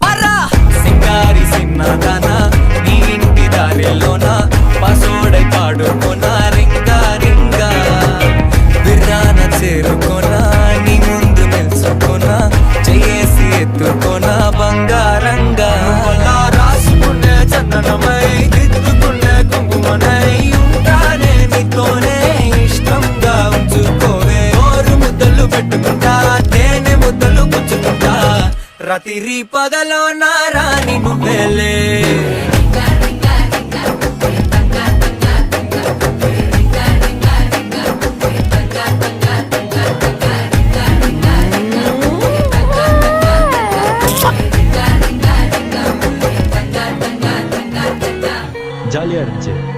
పరా సింగారి సిన్నదాన నీ ఇంటి దారిలోన పసోడై పాడుకోనా రింగా రింగా బిర్రాన చేరుకోనా నీ ముందు నిల్చుకోనా చేసి ఎత్తుకోనా బంగారంగా రాసుకునే చందనమై దిద్దుకునే కుంకుమనై ఉంటానే నీతోనే ఇష్టంగా ఉంచుకోవే ఓరు ముద్దలు పెట్టుకుంటా తేనె ముద్దలు పుచ్చుకుంటా రాత్రి పగలో నా రాణి నువ్వేలే jolly